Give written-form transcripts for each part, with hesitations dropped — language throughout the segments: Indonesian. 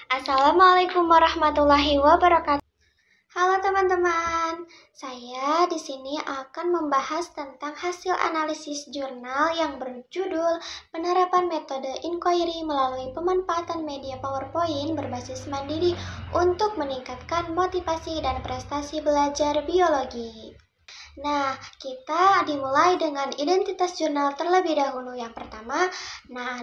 Assalamualaikum warahmatullahi wabarakatuh. Halo teman-teman, saya di sini akan membahas tentang hasil analisis jurnal yang berjudul Penerapan Metode Inquiry melalui Pemanfaatan Media PowerPoint Berbasis Mandiri untuk Meningkatkan Motivasi dan Prestasi Belajar Biologi. Nah, kita dimulai dengan identitas jurnal terlebih dahulu. Yang pertama,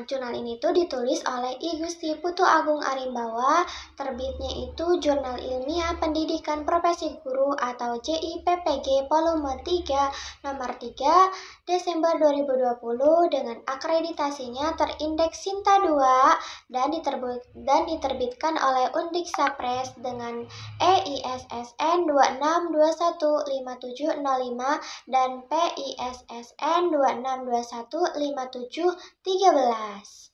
jurnal ini tuh ditulis oleh I Gusti Putu Agung Arimbawa, terbitnya itu Jurnal Ilmiah Pendidikan Profesi Guru atau JIPPG volume 3 nomor 3 Desember 2020 dengan akreditasinya terindeks Sinta 2 dan diterbitkan oleh Undiksa Press dengan EISSN 26215705 dan PISSN 26215713.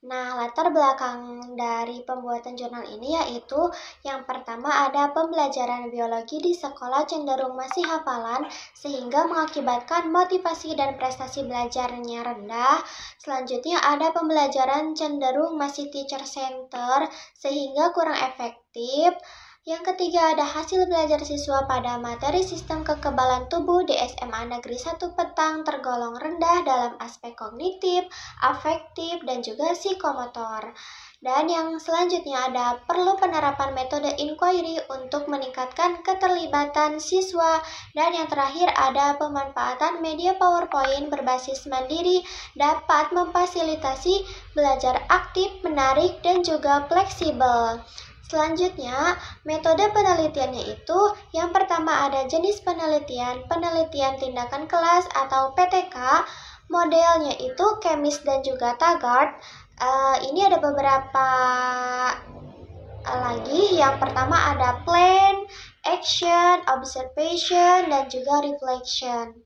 Nah, latar belakang dari pembuatan jurnal ini yaitu yang pertama ada pembelajaran biologi di sekolah cenderung masih hafalan sehingga mengakibatkan motivasi dan prestasi belajarnya rendah. Selanjutnya ada pembelajaran cenderung masih teacher center sehingga kurang efektif. Yang ketiga ada hasil belajar siswa pada materi sistem kekebalan tubuh di SMA Negeri 1 Petang tergolong rendah dalam aspek kognitif, afektif, dan juga psikomotor. Dan yang selanjutnya ada perlu penerapan metode inquiry untuk meningkatkan keterlibatan siswa. Dan yang terakhir ada pemanfaatan media PowerPoint berbasis mandiri dapat memfasilitasi belajar aktif, menarik, dan juga fleksibel. Selanjutnya, metode penelitiannya itu yang pertama ada jenis penelitian tindakan kelas atau PTK, modelnya itu Chemis dan juga Taggart. Ini ada beberapa lagi. Yang pertama ada plan, action, observation, dan juga reflection.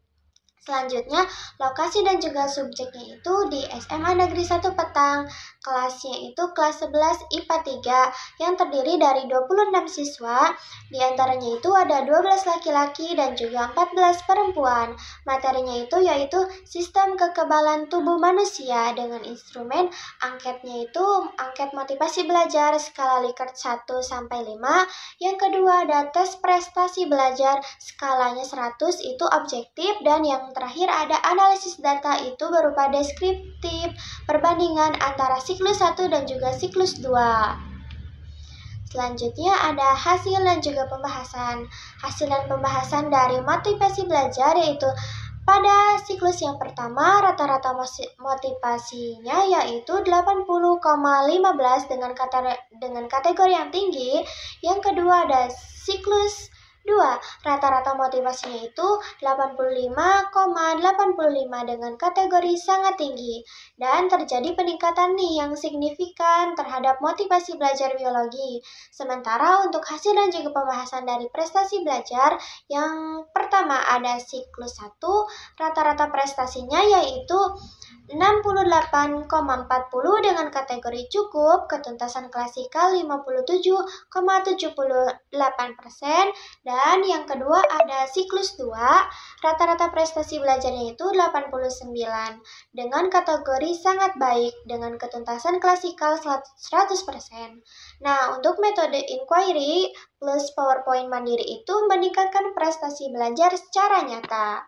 Selanjutnya, lokasi dan juga subjeknya itu di SMA Negeri 1 Petang. Kelasnya itu kelas 11 IPA 3 yang terdiri dari 26 siswa. Di antaranya itu ada 12 laki-laki dan juga 14 perempuan. Materinya itu yaitu sistem kekebalan tubuh manusia dengan instrumen angketnya itu angket motivasi belajar skala Likert 1 sampai 5. Yang kedua ada tes prestasi belajar skalanya 100 itu objektif, dan yang terakhir ada analisis data itu berupa deskriptif perbandingan antara siklus 1 dan juga siklus 2. Selanjutnya ada hasil dan juga pembahasan. Hasil dan pembahasan dari motivasi belajar yaitu pada siklus yang pertama rata-rata motivasinya yaitu 80,15 dengan kategori yang tinggi. Yang kedua ada siklus 2, rata-rata motivasinya itu 85,85 dengan kategori sangat tinggi. Dan terjadi peningkatan yang signifikan terhadap motivasi belajar biologi. Sementara untuk hasil dan juga pembahasan dari prestasi belajar, yang pertama ada siklus 1, rata-rata prestasinya yaitu 68,40 dengan kategori cukup, ketuntasan klasikal 57,78%. Dan yang kedua ada siklus 2, rata-rata prestasi belajarnya itu 89 dengan kategori sangat baik dengan ketuntasan klasikal 100%. Nah, untuk metode inquiry plus PowerPoint mandiri itu meningkatkan prestasi belajar secara nyata.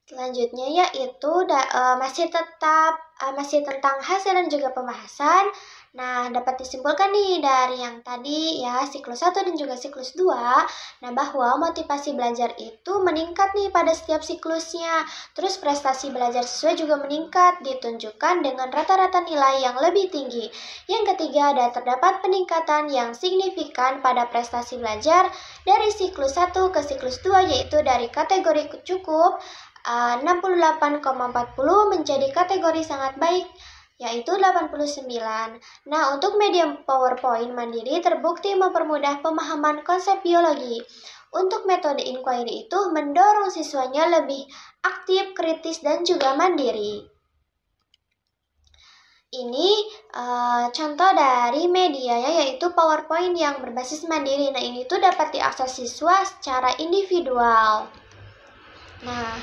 Selanjutnya yaitu masih tentang hasil dan juga pembahasan. Nah, dapat disimpulkan nih dari yang tadi ya, siklus 1 dan juga siklus 2, bahwa motivasi belajar itu meningkat nih pada setiap siklusnya. Terus prestasi belajar siswa juga meningkat, ditunjukkan dengan rata-rata nilai yang lebih tinggi. Yang ketiga, terdapat peningkatan yang signifikan pada prestasi belajar dari siklus 1 ke siklus 2, yaitu dari kategori cukup 68,40 menjadi kategori sangat baik yaitu 89. Nah, untuk medium PowerPoint mandiri terbukti mempermudah pemahaman konsep biologi. Untuk metode inquiry itu mendorong siswanya lebih aktif, kritis, dan juga mandiri. Ini contoh dari medianya yaitu PowerPoint yang berbasis mandiri. Nah, ini tuh dapat diakses siswa secara individual. Nah,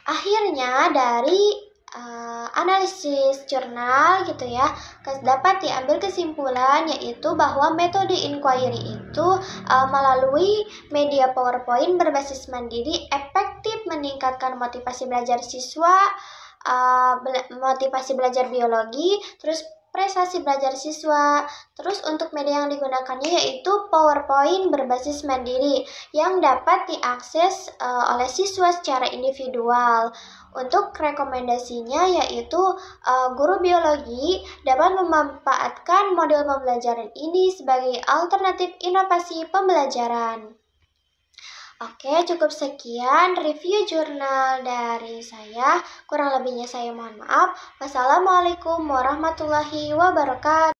akhirnya dari analisis jurnal gitu ya, dapat diambil kesimpulan yaitu bahwa metode inquiry itu melalui media PowerPoint berbasis mandiri efektif meningkatkan motivasi belajar siswa, motivasi belajar biologi, terus prestasi belajar siswa. Terus untuk media yang digunakannya yaitu PowerPoint berbasis mandiri yang dapat diakses oleh siswa secara individual. Untuk rekomendasinya yaitu guru biologi dapat memanfaatkan model pembelajaran ini sebagai alternatif inovasi pembelajaran. Oke, cukup sekian review jurnal dari saya. Kurang lebihnya saya mohon maaf. Wassalamualaikum warahmatullahi wabarakatuh.